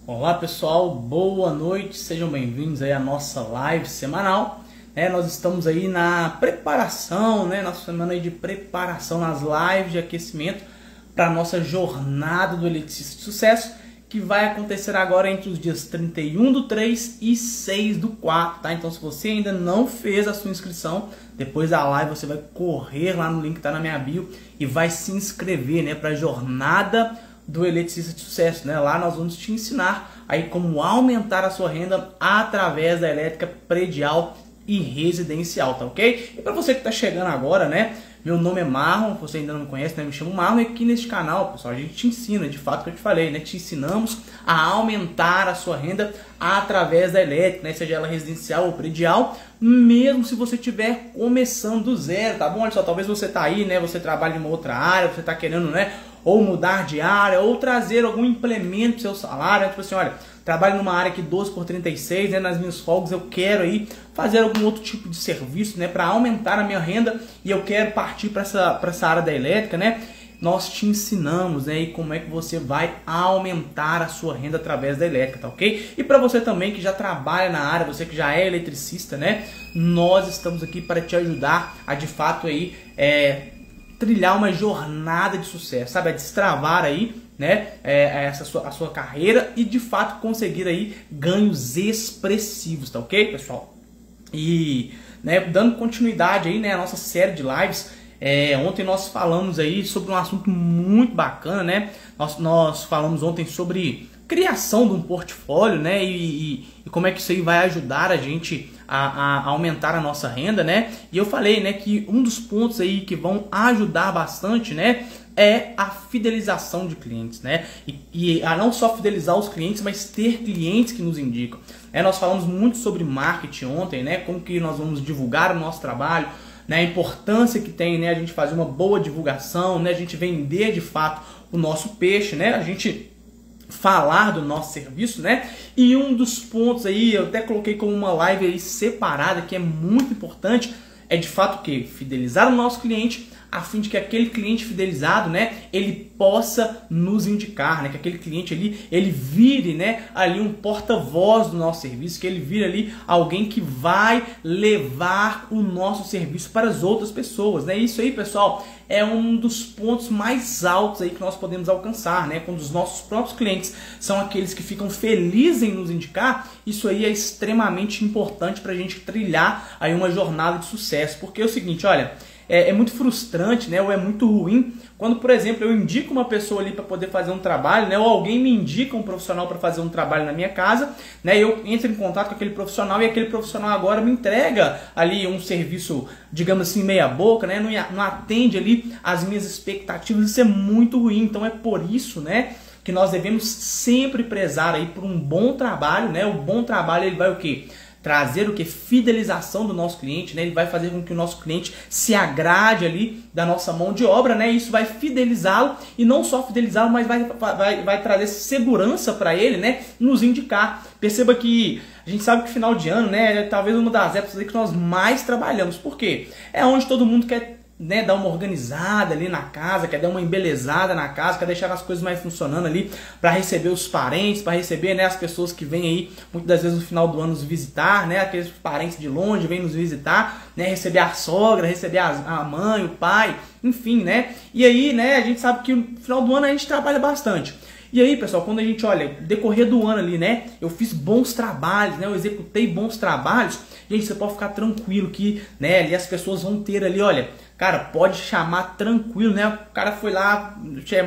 Olá pessoal, boa noite, sejam bem-vindos aí à nossa live semanal. Nós estamos aí na preparação, nossa semana aí de preparação nas lives de aquecimento para a nossa jornada do Eletricista de Sucesso, que vai acontecer agora entre os dias 31/3 e 6/4, tá? Então se você ainda não fez a sua inscrição, depois da live você vai correr lá no link que está na minha bio e vai se inscrever, para a jornada do Eletricista de Sucesso, Lá nós vamos te ensinar aí como aumentar a sua renda através da elétrica predial e residencial, tá ok? E para você que está chegando agora, meu nome é Marlon, você ainda não me conhece, me chamo Marlon, e aqui neste canal, pessoal, a gente te ensina, de fato que eu te falei, te ensinamos a aumentar a sua renda através da elétrica, seja ela residencial ou predial, mesmo se você estiver começando do zero, tá bom? Olha só, talvez você tá aí, você trabalha em uma outra área, você tá querendo, ou mudar de área, ou trazer algum implemento para o seu salário, tipo assim, olha, trabalho numa área aqui 12/36, nas minhas folgas eu quero aí fazer algum outro tipo de serviço, para aumentar a minha renda e eu quero partir para essa área da elétrica, Nós te ensinamos, e como é que você vai aumentar a sua renda através da elétrica, tá ok? E para você também que já trabalha na área, você que já é eletricista, Nós estamos aqui para te ajudar a de fato aí trilhar uma jornada de sucesso, sabe? A destravar aí, a sua carreira e de fato conseguir aí ganhos expressivos, tá ok, pessoal? E dando continuidade aí, à nossa série de lives, ontem nós falamos aí sobre um assunto muito bacana, Nós falamos ontem sobre criação de um portfólio, e como é que isso aí vai ajudar a gente a aumentar a nossa renda, E eu falei, que um dos pontos aí que vão ajudar bastante, é a fidelização de clientes, E a não só fidelizar os clientes, mas ter clientes que nos indicam. Nós falamos muito sobre marketing ontem, como que nós vamos divulgar o nosso trabalho, a importância que tem, a gente fazer uma boa divulgação, a gente vender de fato o nosso peixe, a gente falar do nosso serviço, E um dos pontos aí, eu até coloquei como uma live aí separada, que é muito importante, é de fato que fidelizar o nosso cliente, a fim de que aquele cliente fidelizado, ele possa nos indicar, que aquele cliente ali, ele vire, ali um porta-voz do nosso serviço, que ele vire ali alguém que vai levar o nosso serviço para as outras pessoas, Isso aí, pessoal, é um dos pontos mais altos aí que nós podemos alcançar, Quando os nossos próprios clientes são aqueles que ficam felizes em nos indicar, isso aí é extremamente importante para a gente trilhar aí uma jornada de sucesso, porque é o seguinte, olha, é muito frustrante, ou é muito ruim quando, por exemplo, eu indico uma pessoa ali para poder fazer um trabalho, ou alguém me indica um profissional para fazer um trabalho na minha casa, eu entro em contato com aquele profissional e aquele profissional agora me entrega ali um serviço, digamos assim, meia boca, não atende ali as minhas expectativas, isso é muito ruim. Então é por isso, que nós devemos sempre prezar aí por um bom trabalho, O bom trabalho ele vai o quê? Trazer o que? Fidelização do nosso cliente, Ele vai fazer com que o nosso cliente se agrade ali da nossa mão de obra, Isso vai fidelizá-lo e não só fidelizá-lo, mas vai trazer segurança para ele, nos indicar. Perceba que a gente sabe que final de ano, é talvez uma das épocas aí que nós mais trabalhamos. Por quê? É onde todo mundo quer dar uma organizada ali na casa, quer dar uma embelezada na casa, quer deixar as coisas mais funcionando ali para receber os parentes, para receber as pessoas que vêm aí muitas das vezes no final do ano nos visitar, aqueles parentes de longe vêm nos visitar, receber a sogra, receber a mãe, o pai, enfim, E aí, a gente sabe que no final do ano a gente trabalha bastante. E aí, pessoal, quando a gente olha, decorrer do ano ali, eu fiz bons trabalhos, eu executei bons trabalhos, gente, você pode ficar tranquilo que, ali as pessoas vão ter ali, olha, cara, pode chamar tranquilo, o cara foi lá,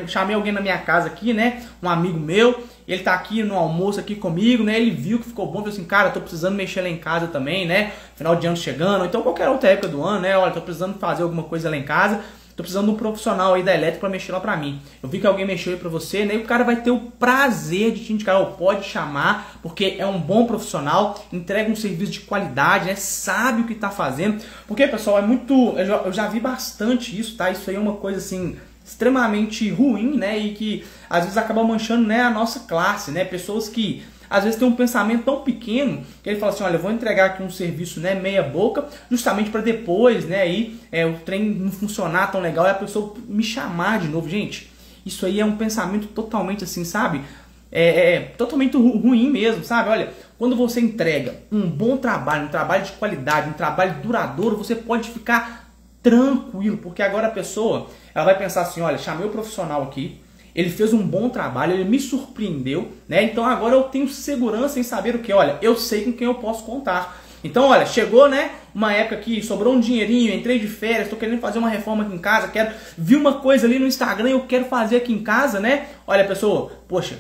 chamei alguém na minha casa aqui, um amigo meu, ele tá aqui no almoço aqui comigo, ele viu que ficou bom, falou assim, cara, tô precisando mexer lá em casa também, final de ano chegando, ou então qualquer outra época do ano, olha, tô precisando fazer alguma coisa lá em casa, tô precisando de um profissional aí da elétrica para mexer lá para mim. Eu vi que alguém mexeu aí para você, e o cara vai ter o prazer de te indicar, pode chamar, porque é um bom profissional, entrega um serviço de qualidade, sabe o que tá fazendo. Porque, pessoal, eu já vi bastante isso, tá? Isso aí é uma coisa assim extremamente ruim, e que às vezes acaba manchando, a nossa classe, Pessoas que às vezes tem um pensamento tão pequeno que ele fala assim, olha, eu vou entregar aqui um serviço, meia boca, justamente para depois, o trem não funcionar tão legal e a pessoa me chamar de novo. Gente, isso aí é um pensamento totalmente assim, sabe? totalmente ruim mesmo, sabe? Olha, quando você entrega um bom trabalho, um trabalho de qualidade, um trabalho duradouro, você pode ficar tranquilo, porque agora a pessoa ela vai pensar assim, olha, chamei o profissional aqui, ele fez um bom trabalho, ele me surpreendeu, né? Então agora eu tenho segurança em saber o que? Olha, eu sei com quem eu posso contar. Então, olha, chegou, né, uma época que sobrou um dinheirinho, entrei de férias, estou querendo fazer uma reforma aqui em casa, vi uma coisa ali no Instagram, eu quero fazer aqui em casa, né? Olha, pessoa, poxa,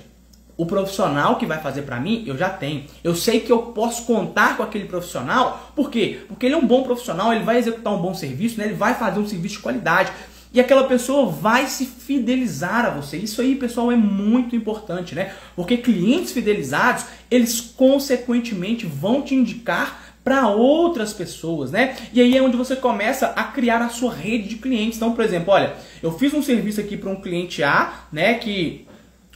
o profissional que vai fazer para mim, eu já tenho. Eu sei que eu posso contar com aquele profissional. Por quê? Porque ele é um bom profissional, ele vai executar um bom serviço, né? Ele vai fazer um serviço de qualidade. E aquela pessoa vai se fidelizar a você. Isso aí, pessoal, é muito importante, né? Porque clientes fidelizados, eles consequentemente vão te indicar para outras pessoas, né? E aí é onde você começa a criar a sua rede de clientes. Então, por exemplo, olha, eu fiz um serviço aqui para um cliente A, né, que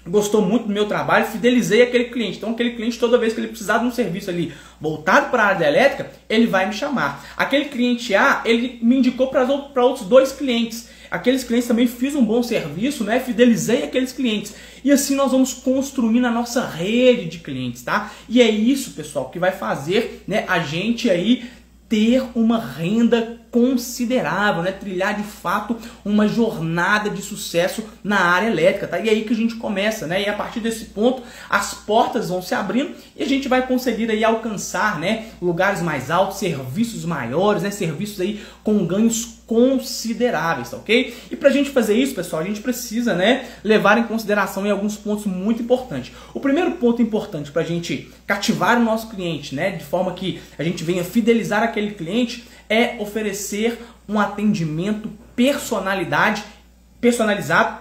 gostou muito do meu trabalho, fidelizei aquele cliente. Então, aquele cliente, toda vez que ele precisar de um serviço ali voltado para a área elétrica, ele vai me chamar. Aquele cliente A, ele me indicou para outros 2 clientes. Aqueles clientes também fiz um bom serviço, né? Fidelizei aqueles clientes. E assim nós vamos construindo a nossa rede de clientes, tá? E é isso, pessoal, que vai fazer, né, a gente aí ter uma renda considerável, né? Trilhar de fato uma jornada de sucesso na área elétrica, tá? E é aí que a gente começa, né? E a partir desse ponto as portas vão se abrindo e a gente vai conseguir aí alcançar, né, lugares mais altos, serviços maiores, né? Serviços aí com ganhos consideráveis, tá ok? E pra gente fazer isso, pessoal, a gente precisa, né, levar em consideração em alguns pontos muito importantes. O primeiro ponto importante pra gente cativar o nosso cliente, né, de forma que a gente venha fidelizar aquele cliente, é oferecer um atendimento personalizado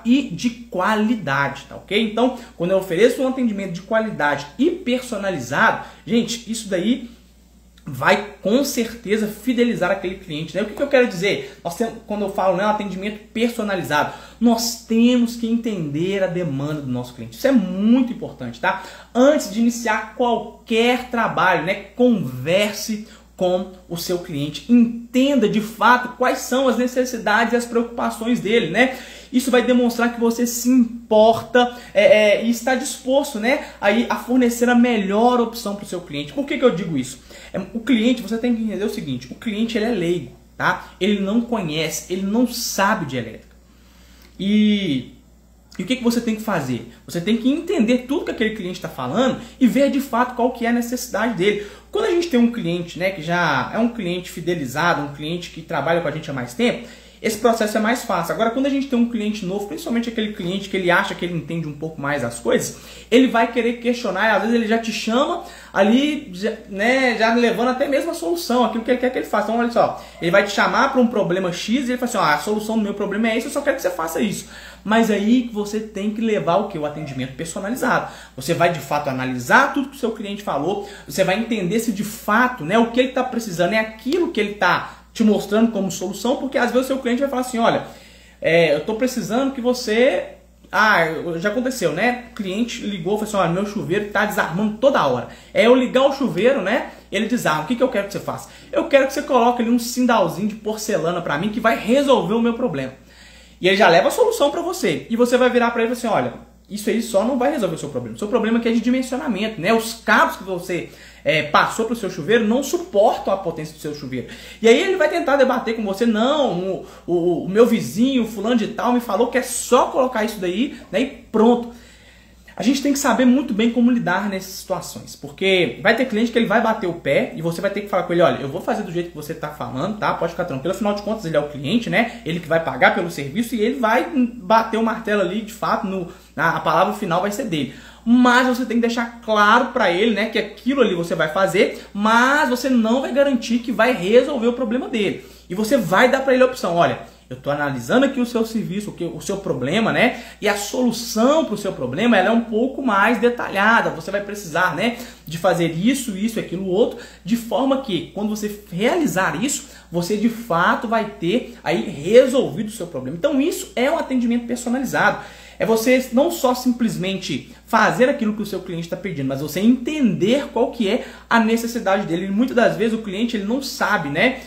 e de qualidade, tá ok? Então, quando eu ofereço um atendimento de qualidade e personalizado, gente, isso daí vai com certeza fidelizar aquele cliente, né? O que eu quero dizer? Quando eu falo, né, um atendimento personalizado, nós temos que entender a demanda do nosso cliente. Isso é muito importante, tá? Antes de iniciar qualquer trabalho, né, converse com o seu cliente, entenda de fato quais são as necessidades e as preocupações dele, né? Isso vai demonstrar que você se importa e está disposto, né, a fornecer a melhor opção para o seu cliente. Por que eu digo isso? O cliente, você tem que entender o seguinte, o cliente ele é leigo, tá? Ele não conhece, ele não sabe de elétrica. E o que você tem que fazer? Você tem que entender tudo que aquele cliente está falando e ver de fato qual que é a necessidade dele. Quando a gente tem um cliente, né, que já é um cliente fidelizado, um cliente que trabalha com a gente há mais tempo, esse processo é mais fácil. Agora, quando a gente tem um cliente novo, principalmente aquele cliente que ele acha que ele entende um pouco mais as coisas, ele vai querer questionar, às vezes ele já te chama ali, né, já levando até mesmo a solução, aquilo que ele quer que ele faça. Então, olha só, ele vai te chamar para um problema X e ele fala assim, a solução do meu problema é esse, eu só quero que você faça isso. Mas aí você tem que levar o que? O atendimento personalizado. Você vai de fato analisar tudo que o seu cliente falou, você vai entender se de fato, né, o que ele está precisando é aquilo que ele está te mostrando como solução, porque às vezes o seu cliente vai falar assim, olha, eu estou precisando que você... já aconteceu, né? O cliente ligou e falou assim, olha, meu chuveiro está desarmando toda hora. Eu ligar o chuveiro, né? Ele desarma. O que eu quero que você faça? Eu quero que você coloque ali um sindalzinho de porcelana para mim que vai resolver o meu problema. E ele já leva a solução para você. E você vai virar para ele e falar assim, olha, isso aí só não vai resolver o seu problema. O seu problema aqui é de dimensionamento, né? Os cabos que você passou para o seu chuveiro não suportam a potência do seu chuveiro. E aí ele vai tentar debater com você, não, o meu vizinho, fulano de tal, me falou que é só colocar isso daí, né, e pronto. A gente tem que saber muito bem como lidar nessas situações, porque vai ter cliente que ele vai bater o pé e você vai ter que falar com ele, olha, eu vou fazer do jeito que você está falando, tá? Pode ficar tranquilo, afinal de contas ele é o cliente, né? Ele que vai pagar pelo serviço e ele vai bater o martelo ali, de fato, a palavra final vai ser dele. Mas você tem que deixar claro para ele, né, que aquilo ali você vai fazer, mas você não vai garantir que vai resolver o problema dele. E você vai dar para ele a opção, olha, eu estou analisando aqui o seu serviço, o seu problema, né? E a solução para o seu problema ela é um pouco mais detalhada. Você vai precisar, né, de fazer isso, aquilo, outro, de forma que quando você realizar isso, você de fato vai ter aí resolvido o seu problema. Então isso é um atendimento personalizado. É você não só simplesmente fazer aquilo que o seu cliente está pedindo, mas você entender qual que é a necessidade dele. E muitas das vezes o cliente ele não sabe, né,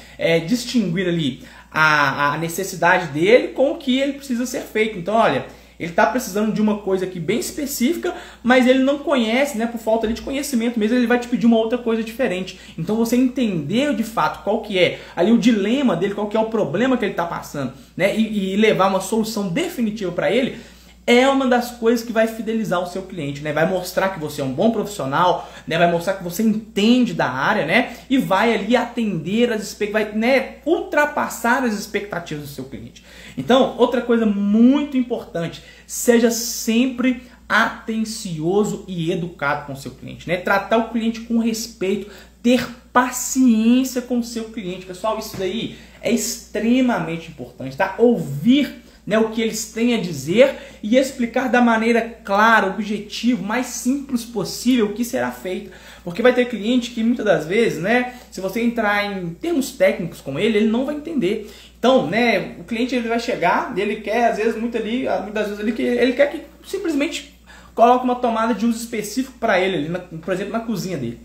distinguir ali a necessidade dele com o que ele precisa ser feito. Então, olha, Ele está precisando de uma coisa aqui bem específica, mas ele não conhece, né? Por falta ali de conhecimento mesmo, ele vai te pedir uma outra coisa diferente. Então você entender de fato qual que é ali o dilema dele, qual que é o problema que ele está passando, né? E levar uma solução definitiva para ele, é uma das coisas que vai fidelizar o seu cliente, né? Vai mostrar que você é um bom profissional, né? Vai mostrar que você entende da área, né? E vai ali atender as expectativas, vai, né, ultrapassar as expectativas do seu cliente. Então, outra coisa muito importante, seja sempre atencioso e educado com o seu cliente, né? Tratar o cliente com respeito, ter paciência com o seu cliente. Pessoal, isso daí é extremamente importante, tá? Ouvir, né, o que eles têm a dizer e explicar da maneira clara, objetiva, mais simples possível o que será feito. Porque vai ter cliente que muitas das vezes, né, se você entrar em termos técnicos com ele, ele não vai entender. Então, né, o cliente ele vai chegar, ele quer, às vezes, muitas vezes ele quer que simplesmente coloque uma tomada de uso específico para ele, ali por exemplo, na cozinha dele.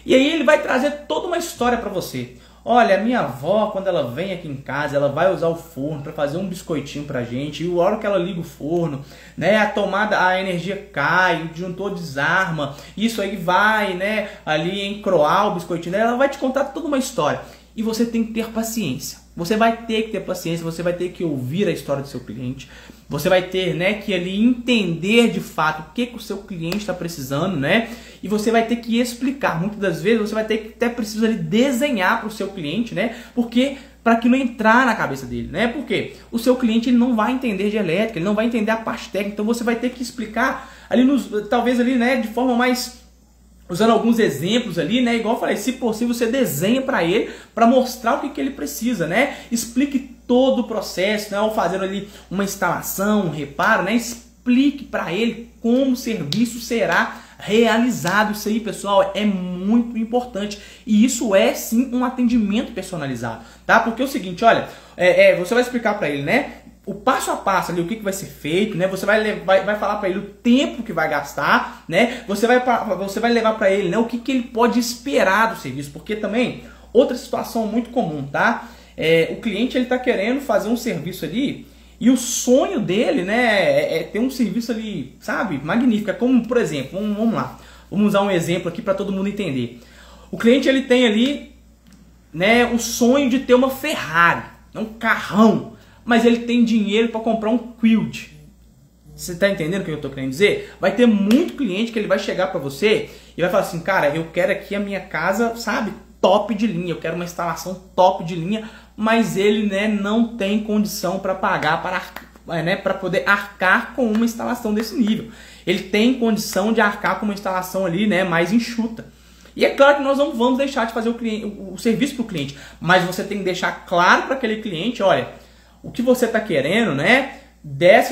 E aí ele vai trazer toda uma história para você. Olha, a minha avó, quando ela vem aqui em casa, ela vai usar o forno para fazer um biscoitinho pra gente. E a hora que ela liga o forno, né, a tomada, a energia cai, o disjuntor desarma. Isso aí vai, né, ali encroar o biscoitinho dela. Ela vai te contar toda uma história. E você tem que ter paciência. Você vai ter que ter paciência, você vai ter que ouvir a história do seu cliente. Você vai ter, né, que ali entender de fato o que o seu cliente está precisando, né? E você vai ter que explicar. Muitas das vezes você vai ter que até precisar ali desenhar para o seu cliente, né? Porque para que não entrar na cabeça dele, né? Porque o seu cliente ele não vai entender de elétrica, ele não vai entender a parte técnica. Então você vai ter que explicar ali talvez ali, né, de forma mais usando alguns exemplos ali, né? Igual eu falei, se possível você desenha para ele, para mostrar o que ele precisa, né? Explique todo o processo, né? Ao fazer ali uma instalação, um reparo, né? Explique para ele como o serviço será realizado. Isso aí, pessoal, é muito importante. E isso é sim um atendimento personalizado, tá? Porque é o seguinte, olha, você vai explicar para ele, né? O passo a passo ali, o que vai ser feito, né? Você vai falar para ele o tempo que vai gastar, né? Você vai levar para ele, né, o que ele pode esperar do serviço, porque também outra situação muito comum, tá? O cliente ele tá querendo fazer um serviço ali e o sonho dele, né, é ter um serviço ali, sabe, magnífico. É como, por exemplo, vamos lá, vamos usar um exemplo aqui para todo mundo entender. O cliente ele tem ali, né, o sonho de ter uma Ferrari, um carrão. Mas ele tem dinheiro para comprar um Quilt. Você está entendendo o que eu estou querendo dizer? Vai ter muito cliente que ele vai chegar para você e vai falar assim, cara, eu quero aqui a minha casa, sabe, top de linha, eu quero uma instalação top de linha, mas ele, né, não tem condição para pagar, para poder arcar com uma instalação desse nível. Ele tem condição de arcar com uma instalação ali, né, mais enxuta. E é claro que nós não vamos deixar de fazer o serviço para o cliente, mas você tem que deixar claro para aquele cliente, olha, o que você está querendo, né,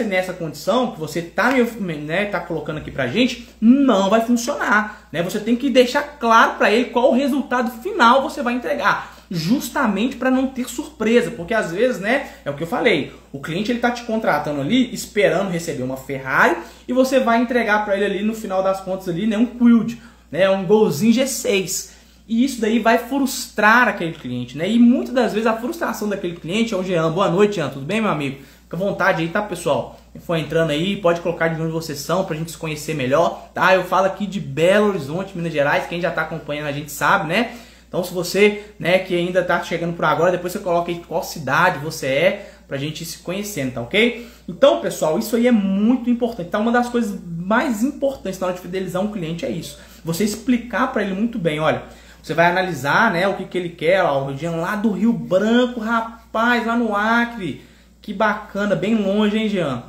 nessa condição que você está, né, tá colocando aqui pra gente, não vai funcionar, né? Você tem que deixar claro para ele qual o resultado final você vai entregar, justamente para não ter surpresa, porque às vezes, né, é o que eu falei, o cliente ele tá te contratando ali, esperando receber uma Ferrari, e você vai entregar para ele ali no final das contas ali, né, um Quilt, né, um Golzinho G6. E isso daí vai frustrar aquele cliente, né? E muitas das vezes a frustração daquele cliente é o Jean. Boa noite, Jean. Tudo bem, meu amigo? Fica à vontade aí, tá, pessoal? Quem for entrando aí, pode colocar de onde vocês são pra gente se conhecer melhor, tá? Eu falo aqui de Belo Horizonte, Minas Gerais. Quem já tá acompanhando a gente sabe, né? Então, se você, né, que ainda tá chegando por agora, depois você coloca aí qual cidade você é, pra gente ir se conhecendo, tá ok? Então, pessoal, isso aí é muito importante. Então, uma das coisas mais importantes na hora de fidelizar um cliente é isso. Você explicar pra ele muito bem, olha... Você vai analisar, né, o que ele quer, ó, o Jean lá do Rio Branco, rapaz, lá no Acre. Que bacana, bem longe, hein, Jean?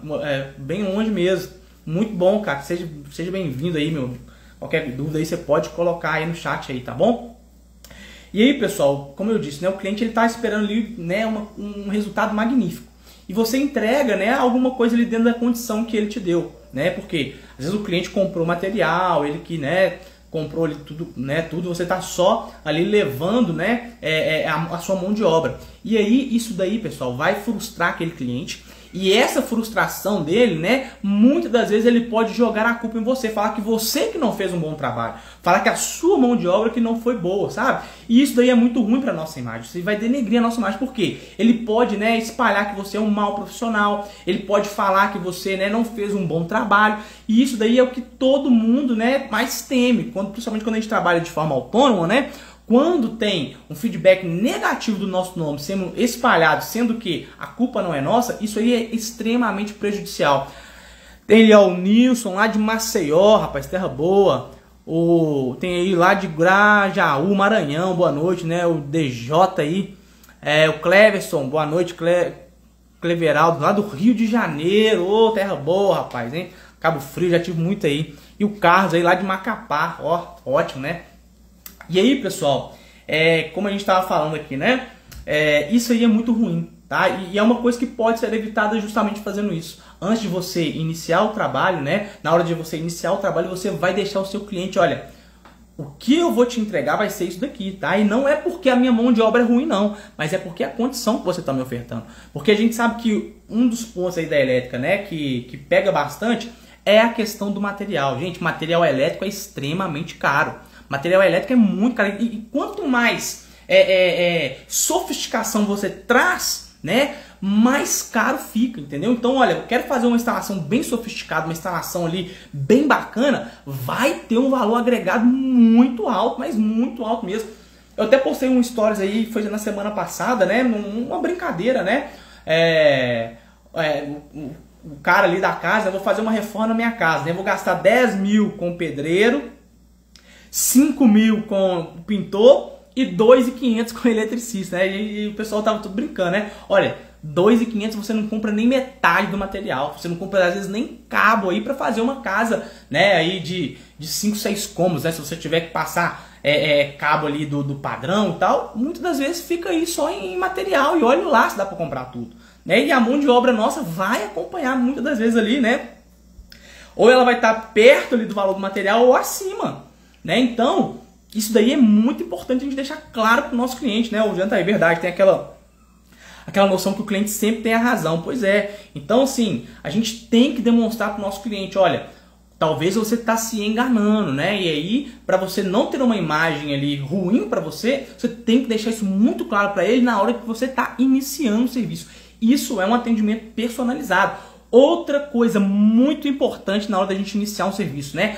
Bem longe mesmo. Muito bom, cara. Seja bem-vindo aí, meu. Qualquer dúvida aí você pode colocar aí no chat aí, tá bom? E aí, pessoal, como eu disse, né, o cliente ele tá esperando ali, né, um resultado magnífico. E você entrega, né, alguma coisa ali dentro da condição que ele te deu, né? Porque às vezes o cliente comprou material, ele que, né, comprou ali tudo, né, tudo, você tá só ali levando, né, a sua mão de obra. E aí isso daí, pessoal, vai frustrar aquele cliente E essa frustração dele, né, muitas das vezes ele pode jogar a culpa em você, falar que você que não fez um bom trabalho, falar que a sua mão de obra que não foi boa, sabe? E isso daí é muito ruim para nossa imagem, isso vai denegrir a nossa imagem, por quê? Ele pode, né, espalhar que você é um mau profissional, ele pode falar que você, né, não fez um bom trabalho, e isso daí é o que todo mundo, né, mais teme, principalmente quando a gente trabalha de forma autônoma, né? Quando tem um feedback negativo do nosso nome sendo espalhado, sendo que a culpa não é nossa, isso aí é extremamente prejudicial. Tem ali ó, o Nilson lá de Maceió, rapaz, terra boa. Tem aí lá de Grajaú, Maranhão, boa noite, né? O DJ aí. O Cleverson, boa noite, Cleveraldo, lá do Rio de Janeiro. Ô, terra boa, rapaz, hein? Cabo Frio, já tive muito aí. E o Carlos aí lá de Macapá, ó, ótimo, né? E aí, pessoal, como a gente estava falando aqui, né? Isso aí é muito ruim, tá? E é uma coisa que pode ser evitada justamente fazendo isso. Antes de você iniciar o trabalho, né? Na hora de você iniciar o trabalho, você vai deixar o seu cliente, olha, o que eu vou te entregar vai ser isso daqui, tá? E não é porque a minha mão de obra é ruim, não. Mas é porque é a condição que você está me ofertando. Porque a gente sabe que um dos pontos aí da elétrica, né? Que pega bastante é a questão do material. Gente, material elétrico é extremamente caro. Material elétrico é muito caro. E quanto mais sofisticação você traz, né, mais caro fica, entendeu? Então, olha, eu quero fazer uma instalação bem sofisticada, uma instalação ali bem bacana, vai ter um valor agregado muito alto, mas muito alto mesmo. Eu até postei um stories aí, foi na semana passada, né, uma brincadeira, né, o cara ali da casa, eu vou fazer uma reforma na minha casa, né, eu vou gastar 10 mil com o pedreiro, 5 mil com o pintor e 2.500 com o eletricista, né? E o pessoal tava tudo brincando, né? Olha, 2.500 você não compra nem metade do material, você não compra às vezes nem cabo aí para fazer uma casa, né? Aí de 5, 6 cômodos, né? Se você tiver que passar cabo ali do padrão e tal, muitas das vezes fica aí só em material e olha lá se dá para comprar tudo, né? E a mão de obra nossa vai acompanhar muitas das vezes ali, né? Ou ela vai estar perto ali do valor do material ou acima. Né? Então, isso daí é muito importante a gente deixar claro para o nosso cliente, né? O Jean tá aí, verdade, tem aquela noção que o cliente sempre tem a razão. Pois é. Então, assim, a gente tem que demonstrar para o nosso cliente, olha, talvez você está se enganando, né? E aí, para você não ter uma imagem ali ruim para você, você tem que deixar isso muito claro para ele na hora que você está iniciando o serviço. Isso é um atendimento personalizado. Outra coisa muito importante na hora da gente iniciar um serviço, né?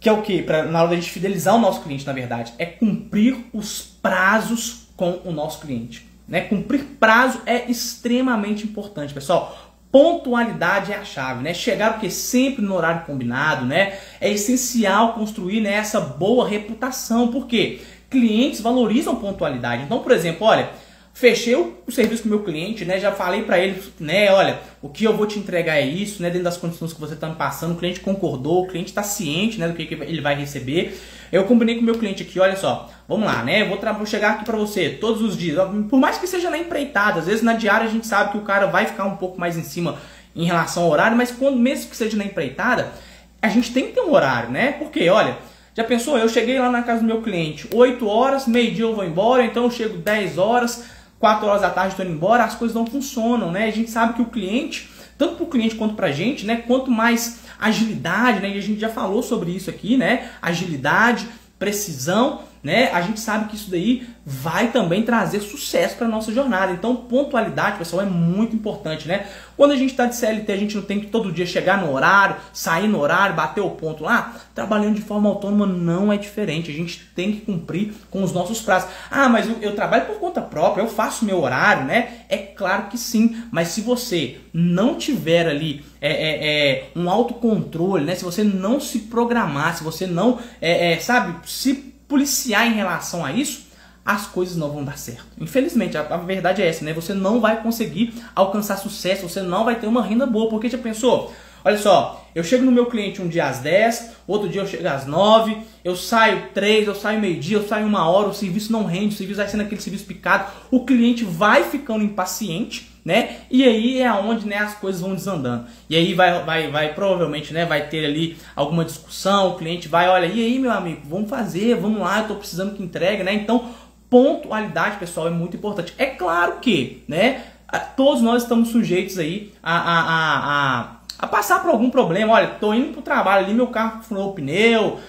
Que é o quê? Na hora da gente fidelizar o nosso cliente, na verdade, é cumprir os prazos com o nosso cliente. Né? Cumprir prazo é extremamente importante, pessoal. Pontualidade é a chave, né? Chegar o quê? Sempre no horário combinado, né? É essencial construir, né, essa boa reputação. Por quê? Clientes valorizam pontualidade. Então, por exemplo, olha, fechei o serviço com o meu cliente, né? Já falei para ele, né? Olha, o que eu vou te entregar é isso, né? Dentro das condições que você está me passando. O cliente concordou, o cliente está ciente, né? Do que ele vai receber. Eu combinei com o meu cliente aqui, olha só, vamos lá, né? Vou chegar aqui para você todos os dias. Por mais que seja na empreitada, às vezes na diária a gente sabe que o cara vai ficar um pouco mais em cima em relação ao horário, mas mesmo que seja na empreitada, a gente tem que ter um horário, né? Porque, olha, já pensou? Eu cheguei lá na casa do meu cliente, 8 horas, meio-dia eu vou embora, então eu chego 10 horas, 4 horas da tarde estou indo embora, as coisas não funcionam, né? A gente sabe que o cliente, tanto para o cliente quanto para a gente, né? Quanto mais agilidade, né? E a gente já falou sobre isso aqui, né? Agilidade, precisão, né? A gente sabe que isso daí vai também trazer sucesso para a nossa jornada. Então, pontualidade, pessoal, é muito importante, né? Quando a gente está de CLT, a gente não tem que todo dia chegar no horário, sair no horário, bater o ponto lá. Trabalhando de forma autônoma não é diferente. A gente tem que cumprir com os nossos prazos. Ah, mas eu trabalho por conta própria, eu faço meu horário, né? É claro que sim, mas se você não tiver ali um autocontrole, né? Se você não se programar, se você não, sabe, se policiar em relação a isso, as coisas não vão dar certo. Infelizmente, a verdade é essa, né? Você não vai conseguir alcançar sucesso, você não vai ter uma renda boa, porque já pensou? Olha só, eu chego no meu cliente um dia às 10, outro dia eu chego às 9, eu saio 3, eu saio meio-dia, eu saio 1 hora, o serviço não rende, o serviço vai sendo aquele serviço picado, o cliente vai ficando impaciente, né? E aí é onde, né, as coisas vão desandando. E aí vai provavelmente, né, vai ter ali alguma discussão, o cliente vai, olha, e aí, meu amigo, vamos fazer, vamos lá, eu tô precisando que entregue, né? Então, pontualidade, pessoal, é muito importante. É claro que, né, todos nós estamos sujeitos aí a passar por algum problema. Olha, tô indo pro trabalho ali, meu carro furou o pneu,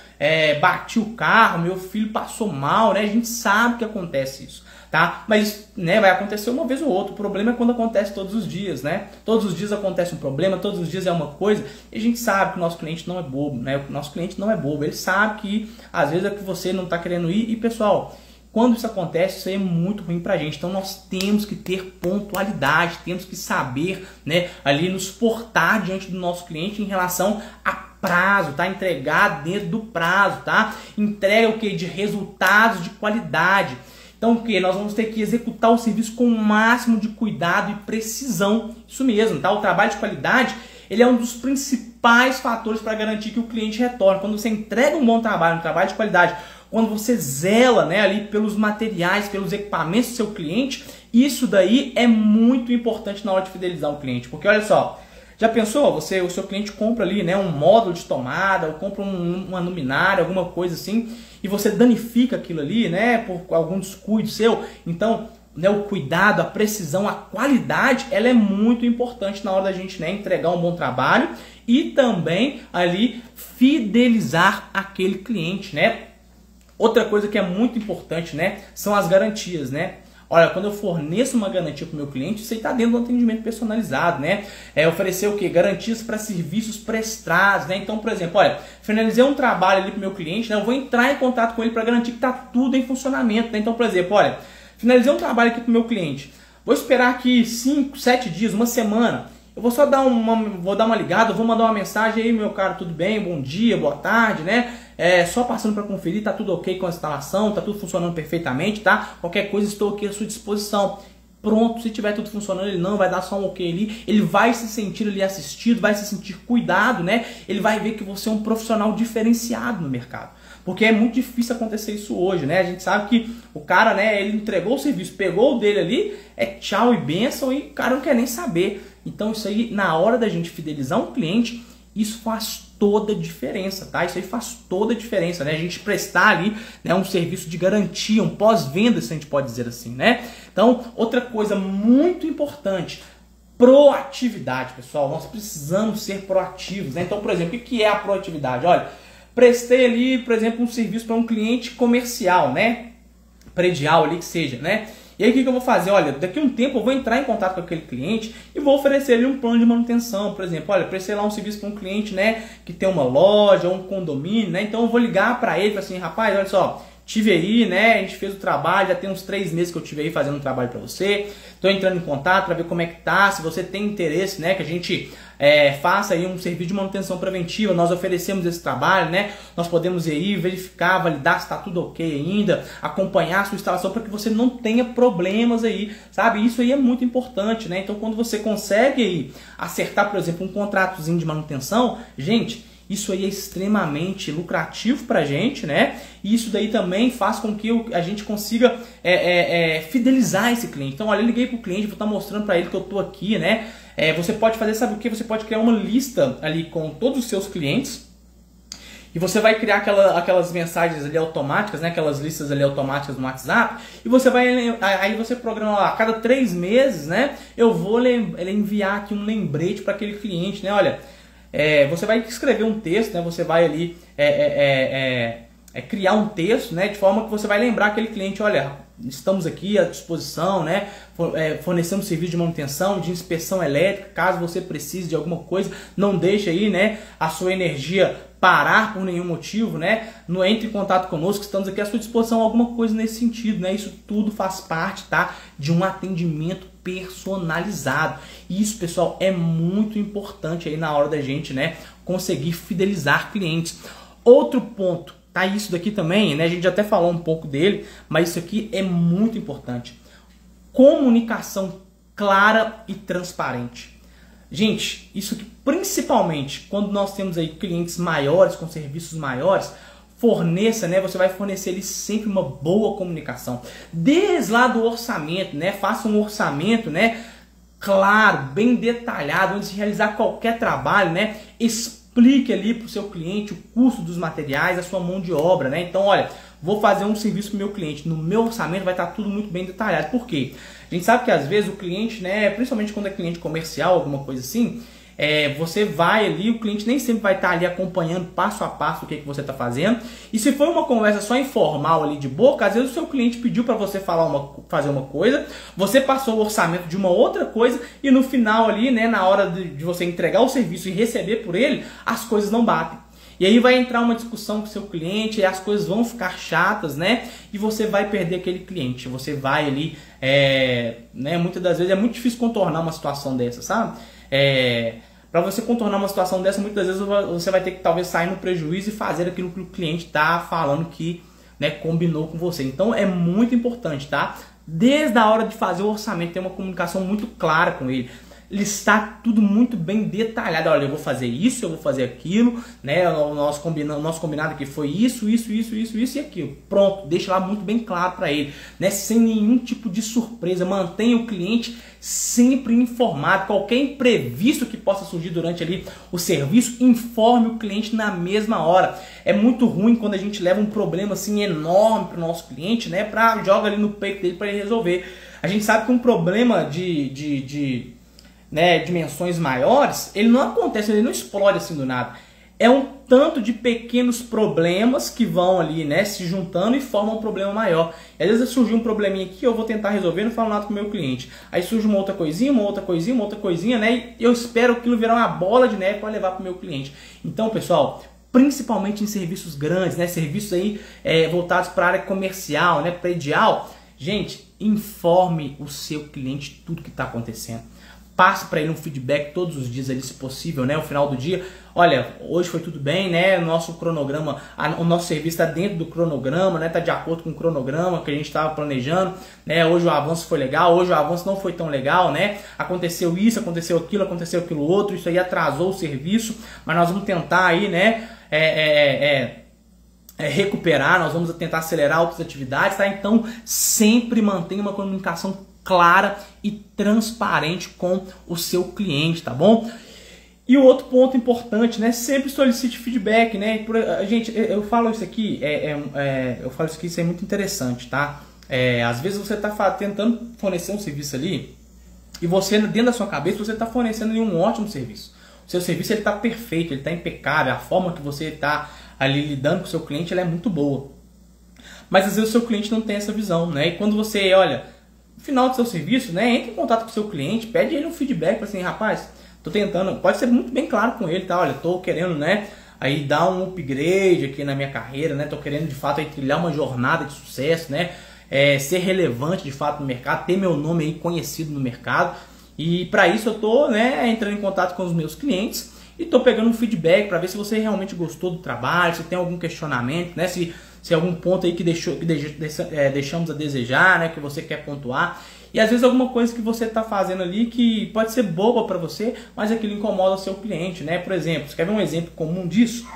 bati o carro, meu filho passou mal, né? A gente sabe que acontece isso, tá? Mas, né, vai acontecer uma vez ou outra. O problema é quando acontece todos os dias, né? Todos os dias acontece um problema, todos os dias é uma coisa, e a gente sabe que o nosso cliente não é bobo, né? O nosso cliente não é bobo, ele sabe que às vezes é que você não tá querendo ir. E pessoal, quando isso acontece, isso aí é muito ruim pra gente. Então nós temos que ter pontualidade, temos que saber, né, ali nos portar diante do nosso cliente em relação a prazo, tá? Entregar dentro do prazo, tá? Entrega o que? De resultados de qualidade. Então o que? Nós vamos ter que executar o serviço com o máximo de cuidado e precisão. Isso mesmo, tá? O trabalho de qualidade, ele é um dos principais fatores para garantir que o cliente retorne. Quando você entrega um bom trabalho, um trabalho de qualidade, quando você zela, né, ali pelos materiais, pelos equipamentos do seu cliente, isso daí é muito importante na hora de fidelizar um cliente. Porque olha só, já pensou? O seu cliente compra ali, né, um módulo de tomada, ou compra uma luminária, alguma coisa assim, e você danifica aquilo ali, né, por algum descuido seu. Então, né, o cuidado, a precisão, a qualidade, ela é muito importante na hora da gente, né, entregar um bom trabalho e também ali fidelizar aquele cliente, né? Outra coisa que é muito importante, né, são as garantias, né? Olha, quando eu forneço uma garantia para o meu cliente, isso aí está dentro do atendimento personalizado, né? Oferecer o quê? Garantias para serviços prestados, né? Então, por exemplo, olha, finalizei um trabalho ali para o meu cliente, né? Eu vou entrar em contato com ele para garantir que está tudo em funcionamento, né? Então, por exemplo, olha, finalizei um trabalho aqui para o meu cliente, vou esperar aqui 5, 7 dias, uma semana. Eu vou só dar uma ligada, vou mandar uma mensagem aí, meu cara, tudo bem? Bom dia, boa tarde, né? Só passando para conferir, tá tudo ok com a instalação, tá tudo funcionando perfeitamente, tá? Qualquer coisa, estou aqui à sua disposição. Pronto, se tiver tudo funcionando, ele não vai dar só um ok ali, ele vai se sentir ali assistido, vai se sentir cuidado, né? Ele vai ver que você é um profissional diferenciado no mercado. Porque é muito difícil acontecer isso hoje, né? A gente sabe que o cara, né, ele entregou o serviço, pegou o dele ali, tchau e bênção, e o cara não quer nem saber. Então isso aí, na hora da gente fidelizar um cliente, isso faz toda a diferença, tá? Isso aí faz toda a diferença, né? A gente prestar ali, né, um serviço de garantia, um pós-venda, se a gente pode dizer assim, né? Então, outra coisa muito importante, proatividade, pessoal. Nós precisamos ser proativos, né? Então, por exemplo, o que é a proatividade? Olha, prestei ali, por exemplo, um serviço para um cliente comercial, né? Predial ali que seja, né? E aí o que eu vou fazer? Olha, daqui a um tempo eu vou entrar em contato com aquele cliente e vou oferecer ele um plano de manutenção. Por exemplo, olha, prestei lá um serviço para um cliente, né, que tem uma loja, um condomínio, né? Então eu vou ligar para ele e falar assim, rapaz, olha só, tive aí, né, a gente fez o trabalho, já tem uns 3 meses que eu tive aí fazendo um trabalho para você. Estou entrando em contato para ver como é que tá, se você tem interesse, né, que a gente faça aí um serviço de manutenção preventiva. Nós oferecemos esse trabalho, né? Nós podemos ir aí, verificar, validar se está tudo ok ainda, acompanhar a sua instalação para que você não tenha problemas aí, sabe? Isso aí é muito importante, né? Então, quando você consegue aí acertar, por exemplo, um contratozinho de manutenção, gente, isso aí é extremamente lucrativo pra gente, né? E isso daí também faz com que a gente consiga fidelizar esse cliente. Então, olha, eu liguei pro cliente, vou estar mostrando para ele que eu tô aqui, né? Você pode fazer, sabe o que? Você pode criar uma lista ali com todos os seus clientes e você vai criar aquelas mensagens ali automáticas, né? Aquelas listas ali automáticas no WhatsApp, e você vai, aí você programa lá, a cada 3 meses, né? Eu vou enviar aqui um lembrete para aquele cliente, né? Olha, você vai escrever um texto, né? Você vai ali criar um texto, né? De forma que você vai lembrar aquele cliente, olha, estamos aqui à disposição, né? Fornecemos serviço de manutenção, de inspeção elétrica, caso você precise de alguma coisa, não deixe aí, né, a sua energia parar por nenhum motivo, né? Não entre em contato conosco, estamos aqui à sua disposição, alguma coisa nesse sentido, né? Isso tudo faz parte, tá, de um atendimento personalizado. E isso, pessoal, é muito importante aí na hora da gente, né, conseguir fidelizar clientes. Outro ponto, tá, isso daqui também, né, a gente até falou um pouco dele, mas isso aqui é muito importante. Comunicação clara e transparente. Gente, isso aqui principalmente quando nós temos aí clientes maiores, com serviços maiores, forneça, né? Você vai fornecer eles sempre uma boa comunicação. Desde lá do orçamento, né? Faça um orçamento, né, claro, bem detalhado, antes de realizar qualquer trabalho, né? Explique explique ali para o seu cliente o custo dos materiais, a sua mão de obra, né? Então, olha, vou fazer um serviço para o meu cliente, no meu orçamento vai estar tudo muito bem detalhado. Por quê? A gente sabe que às vezes o cliente, né, principalmente quando é cliente comercial, alguma coisa assim, você vai ali, o cliente nem sempre vai estar ali acompanhando passo a passo o que você está fazendo. E se for uma conversa só informal ali de boca, às vezes o seu cliente pediu para você fazer uma coisa, você passou o orçamento de uma outra coisa e no final ali, né, na hora de você entregar o serviço e receber por ele, as coisas não batem. E aí vai entrar uma discussão com o seu cliente, e as coisas vão ficar chatas, né? E você vai perder aquele cliente. Você vai ali, né? Muitas das vezes é muito difícil contornar uma situação dessa, sabe? Para você contornar uma situação dessa, muitas vezes você vai ter que talvez sair no prejuízo e fazer aquilo que o cliente está falando que, né, combinou com você. Então é muito importante, tá? Desde a hora de fazer o orçamento, ter uma comunicação muito clara com ele. Listar tudo muito bem detalhado. Olha, eu vou fazer isso, eu vou fazer aquilo, né? O nosso combinado aqui foi isso e aquilo. Pronto, deixa lá muito bem claro para ele, né? Sem nenhum tipo de surpresa. Mantenha o cliente sempre informado. Qualquer imprevisto que possa surgir durante ali o serviço, informe o cliente na mesma hora. É muito ruim quando a gente leva um problema assim enorme para o nosso cliente, né? Joga ali no peito dele para ele resolver. A gente sabe que um problema né, dimensões maiores, ele não acontece, ele não explode assim do nada. É um tanto de pequenos problemas que vão ali, né, se juntando e formam um problema maior. E às vezes surgiu um probleminha aqui, eu vou tentar resolver, não falo nada com o meu cliente. Aí surge uma outra coisinha, né, e eu espero aquilo virar uma bola de neve para levar para o meu cliente. Então, pessoal, principalmente em serviços grandes, né, serviços aí voltados para a área comercial, né, predial, gente, informe o seu cliente tudo que está acontecendo. Passe para ele um feedback todos os dias ali, se possível, né? No final do dia, olha, hoje foi tudo bem, né? O nosso cronograma, o nosso serviço está dentro do cronograma, né? Está de acordo com o cronograma que a gente estava planejando, né? Hoje o avanço foi legal, hoje o avanço não foi tão legal, né? Aconteceu isso, aconteceu aquilo outro, isso aí atrasou o serviço, mas nós vamos tentar aí, né? Recuperar, nós vamos tentar acelerar outras atividades, tá? Então sempre mantenha uma comunicação clara e transparente com o seu cliente, tá bom? E o outro ponto importante, né? Sempre solicite feedback, né? Gente, eu falo isso aqui, isso é muito interessante, tá? Às vezes você está tentando fornecer um serviço ali e você, dentro da sua cabeça, você está fornecendo ali um ótimo serviço. O seu serviço está perfeito, ele está impecável, a forma que você está ali lidando com o seu cliente, ela é muito boa. Mas às vezes o seu cliente não tem essa visão, né? E quando você, olha, no final do seu serviço, né, entre em contato com o seu cliente, pede ele um feedback, assim, rapaz, tô tentando, pode ser muito bem claro com ele, tá? Olha, tô querendo, né, aí dar um upgrade aqui na minha carreira, né, tô querendo de fato aí trilhar uma jornada de sucesso, né, ser relevante de fato no mercado, ter meu nome aí conhecido no mercado, e para isso eu tô, né, entrando em contato com os meus clientes e tô pegando um feedback para ver se você realmente gostou do trabalho, se tem algum questionamento, né, se algum ponto aí que deixamos a desejar, né, que você quer pontuar. E às vezes alguma coisa que você está fazendo ali que pode ser boba para você, mas aquilo incomoda o seu cliente, né? Por exemplo, você quer ver um exemplo comum disso?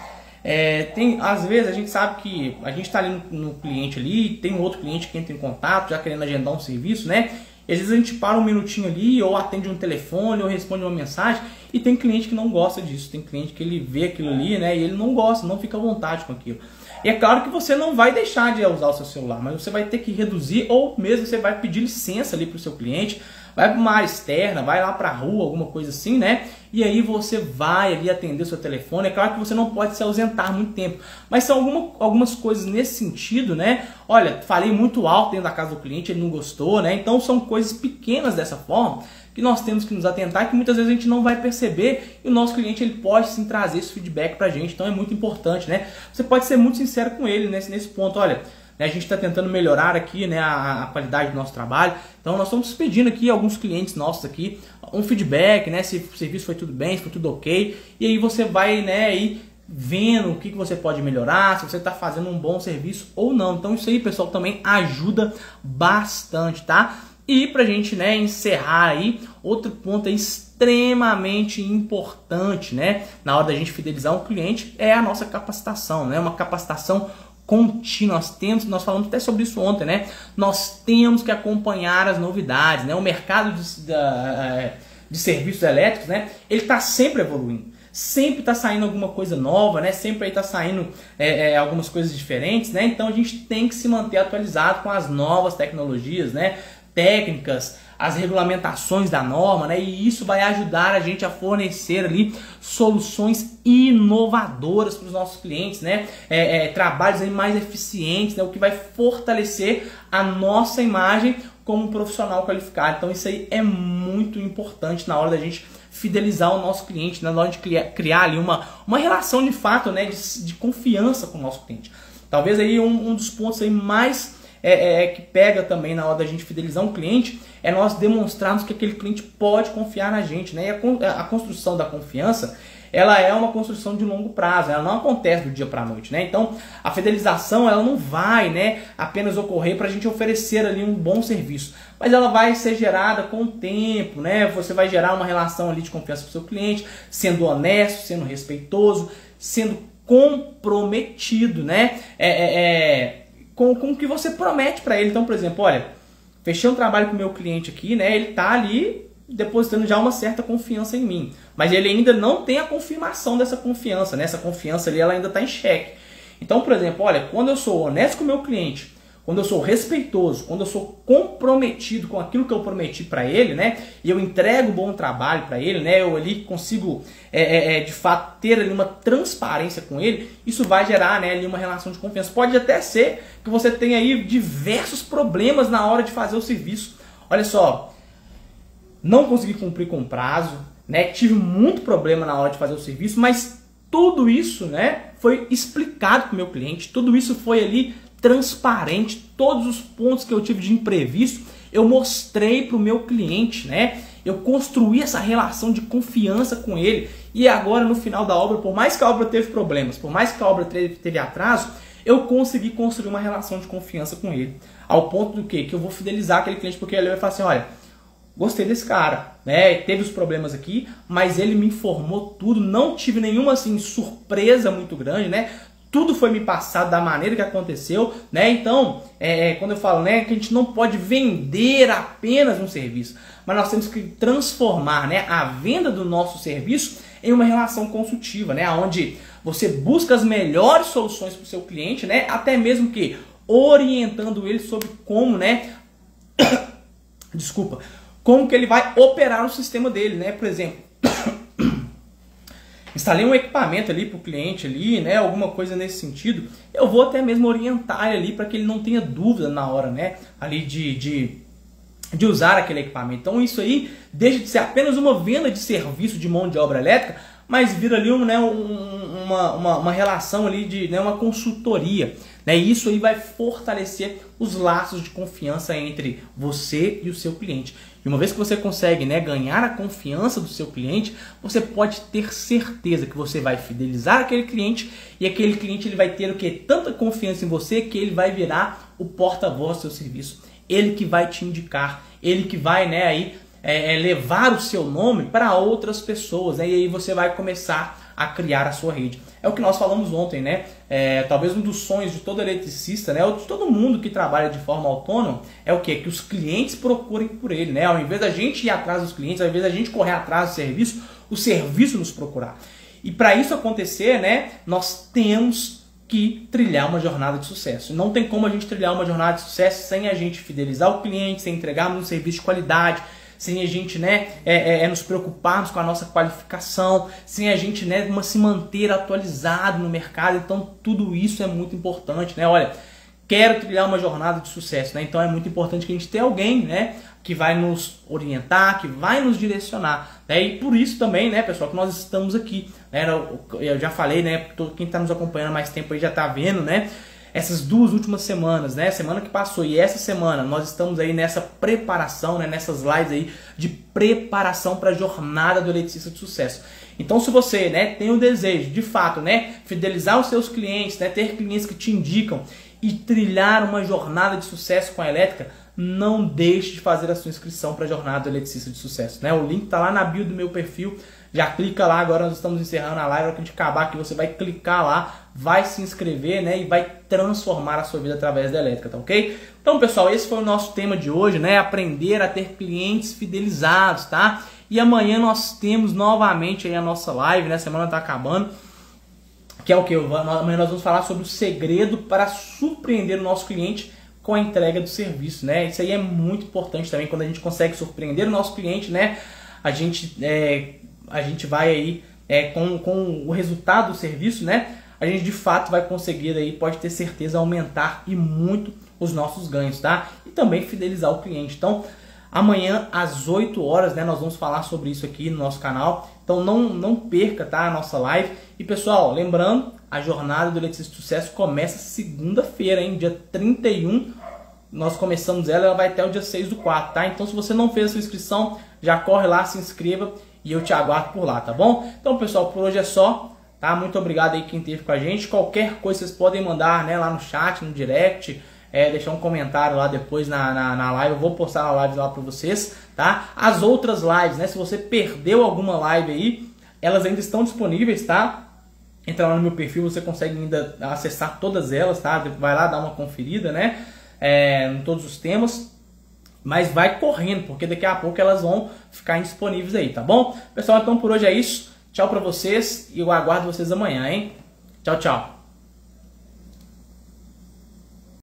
Às vezes a gente sabe que a gente está ali no cliente ali, tem um outro cliente que entra em contato, já querendo agendar um serviço, né? E às vezes a gente para um minutinho ali, ou atende um telefone, ou responde uma mensagem, e tem cliente que não gosta disso, tem cliente que ele vê aquilo ali, né? E ele não gosta, não fica à vontade com aquilo. E é claro que você não vai deixar de usar o seu celular, mas você vai ter que reduzir, ou mesmo você vai pedir licença ali para o seu cliente, vai para uma área externa, vai lá para a rua, alguma coisa assim, né? E aí você vai ali atender o seu telefone. É claro que você não pode se ausentar muito tempo, mas são algumas coisas nesse sentido, né? Olha, falei muito alto dentro da casa do cliente, ele não gostou, né? Então são coisas pequenas dessa forma que nós temos que nos atentar, que muitas vezes a gente não vai perceber, e o nosso cliente ele pode sim trazer esse feedback pra gente, então é muito importante, né? Você pode ser muito sincero com ele nesse ponto, olha, né, a gente está tentando melhorar aqui, né, a qualidade do nosso trabalho, então nós estamos pedindo aqui alguns clientes nossos aqui, um feedback, né, se o serviço foi tudo bem, se foi tudo ok, e aí você vai, né, aí vendo o que você pode melhorar, se você está fazendo um bom serviço ou não. Então isso aí, pessoal, também ajuda bastante, tá? E pra gente, né, encerrar aí, outro ponto aí extremamente importante, né, na hora da gente fidelizar um cliente é a nossa capacitação, né, uma capacitação contínua. Nós falamos até sobre isso ontem, né, nós temos que acompanhar as novidades, né, o mercado de serviços elétricos, né, ele está sempre evoluindo. sempre está saindo alguma coisa nova, né? Sempre aí está saindo algumas coisas diferentes, né? Então a gente tem que se manter atualizado com as novas tecnologias, né? Técnicas, as regulamentações da norma, né? E isso vai ajudar a gente a fornecer ali soluções inovadoras para os nossos clientes, né? Trabalhos aí mais eficientes, né? O que vai fortalecer a nossa imagem como um profissional qualificado. Então isso aí é muito importante na hora da gente fidelizar o nosso cliente, na hora de criar ali uma relação de fato, né? De confiança com o nosso cliente. Talvez aí um dos pontos aí mais que pega também na hora da gente fidelizar um cliente é nós demonstrarmos que aquele cliente pode confiar na gente, né? E a construção da confiança, ela é uma construção de longo prazo, ela não acontece do dia para a noite, né? Então, a fidelização, ela não vai, né, apenas ocorrer para a gente oferecer ali um bom serviço, mas ela vai ser gerada com o tempo, né? Você vai gerar uma relação ali de confiança com o seu cliente, sendo honesto, sendo respeitoso, sendo comprometido, né? Com o que você promete para ele. Então, por exemplo, olha, fechei um trabalho com o meu cliente aqui, né? Ele está ali depositando já uma certa confiança em mim, mas ele ainda não tem a confirmação dessa confiança, né? Essa confiança ali, ela ainda está em xeque. Então, por exemplo, olha, quando eu sou honesto com o meu cliente, quando eu sou respeitoso, quando eu sou comprometido com aquilo que eu prometi para ele, né? E eu entrego um bom trabalho para ele, né? Eu ali consigo, de fato, ter ali uma transparência com ele. Isso vai gerar, né, ali uma relação de confiança. Pode até ser que você tenha aí diversos problemas na hora de fazer o serviço. Olha só, não consegui cumprir com o prazo, né? Tive muito problema na hora de fazer o serviço, mas tudo isso, né, foi explicado para o meu cliente. Tudo isso foi ali transparente, todos os pontos que eu tive de imprevisto, eu mostrei para o meu cliente, né? Eu construí essa relação de confiança com ele e agora no final da obra, por mais que a obra teve problemas, por mais que a obra teve atraso, eu consegui construir uma relação de confiança com ele, ao ponto do que eu vou fidelizar aquele cliente, porque ele vai falar assim, olha, gostei desse cara, né? Teve os problemas aqui, mas ele me informou tudo, não tive nenhuma assim surpresa muito grande, né? Tudo foi me passado da maneira que aconteceu, né? Então, quando eu falo, né, que a gente não pode vender apenas um serviço, mas nós temos que transformar, né, a venda do nosso serviço em uma relação consultiva, né, onde você busca as melhores soluções para o seu cliente, né, até mesmo que orientando ele sobre como, né, como que ele vai operar o sistema dele, né? Por exemplo, instalei um equipamento ali para o cliente ali, né? Alguma coisa nesse sentido. Eu vou até mesmo orientar ele ali para que ele não tenha dúvida na hora, né? Ali de usar aquele equipamento. Então isso aí deixa de ser apenas uma venda de serviço de mão de obra elétrica, mas vira ali uma relação ali de, né, uma consultoria. Né? E isso aí vai fortalecer os laços de confiança entre você e o seu cliente. E uma vez que você consegue, né, ganhar a confiança do seu cliente, você pode ter certeza que você vai fidelizar aquele cliente e aquele cliente ele vai ter o quê? Tanta confiança em você que ele vai virar o porta-voz do seu serviço. Ele que vai te indicar, ele que vai, né, aí, levar o seu nome para outras pessoas, né? E aí você vai começar a criar a sua rede. É o que nós falamos ontem, né? Talvez um dos sonhos de todo eletricista, né? Ou de todo mundo que trabalha de forma autônoma, é o quê? Que os clientes procurem por ele, né? Ao invés da gente ir atrás dos clientes, ao invés da gente correr atrás do serviço, o serviço nos procurar. E para isso acontecer, né? Nós temos que trilhar uma jornada de sucesso. Não tem como a gente trilhar uma jornada de sucesso sem a gente fidelizar o cliente, sem entregarmos um serviço de qualidade, sem a gente, né, nos preocuparmos com a nossa qualificação, sem a gente, né, se manter atualizado no mercado. Então tudo isso é muito importante, né? Olha, quero trilhar uma jornada de sucesso, né? Então é muito importante que a gente tenha alguém, né, que vai nos orientar, que vai nos direcionar, né? E por isso também, né, pessoal, que nós estamos aqui, né? Eu já falei, né, quem está nos acompanhando há mais tempo aí já está vendo, né? Essas duas últimas semanas, né? Semana que passou e essa semana, nós estamos aí nessa preparação, né? Nessas lives aí de preparação para a jornada do eletricista de sucesso. Então, se você, né, tem o desejo, de fato, né, fidelizar os seus clientes, né, ter clientes que te indicam e trilhar uma jornada de sucesso com a elétrica, não deixe de fazer a sua inscrição para a jornada do eletricista de sucesso, né? O link está lá na bio do meu perfil. Já clica lá, agora nós estamos encerrando a live, a hora que a gente acabar aqui, você vai clicar lá, vai se inscrever, né, e vai transformar a sua vida através da elétrica, tá ok? Então, pessoal, esse foi o nosso tema de hoje, né, aprender a ter clientes fidelizados, tá? E amanhã nós temos novamente aí a nossa live, né? A semana tá acabando. Que é o que? Amanhã nós vamos falar sobre o segredo para surpreender o nosso cliente com a entrega do serviço, né? Isso aí é muito importante também, quando a gente consegue surpreender o nosso cliente, né? A gente vai aí com o resultado do serviço, né? A gente de fato vai conseguir aí, pode ter certeza, aumentar e muito os nossos ganhos, tá? E também fidelizar o cliente. Então, amanhã às 8 horas, né, nós vamos falar sobre isso aqui no nosso canal. Então não perca, tá, a nossa live. E pessoal, lembrando, a jornada do Eletricista de Sucesso começa segunda-feira, hein, dia 31. Nós começamos ela vai até o dia 6/4, tá? Então se você não fez a sua inscrição, já corre lá, se inscreva e eu te aguardo por lá, tá bom? Então pessoal, por hoje é só, tá? Muito obrigado aí quem esteve com a gente. Qualquer coisa vocês podem mandar, né, lá no chat, no direct, deixar um comentário lá depois na live. Eu vou postar na live lá para vocês, tá? As outras lives, né? Se você perdeu alguma live aí, elas ainda estão disponíveis, tá? Entra lá no meu perfil, você consegue ainda acessar todas elas, tá? Vai lá dar uma conferida, né? Em todos os temas. Mas vai correndo, porque daqui a pouco elas vão ficar indisponíveis aí, tá bom? Pessoal, então por hoje é isso. Tchau pra vocês e eu aguardo vocês amanhã, hein? Tchau, tchau.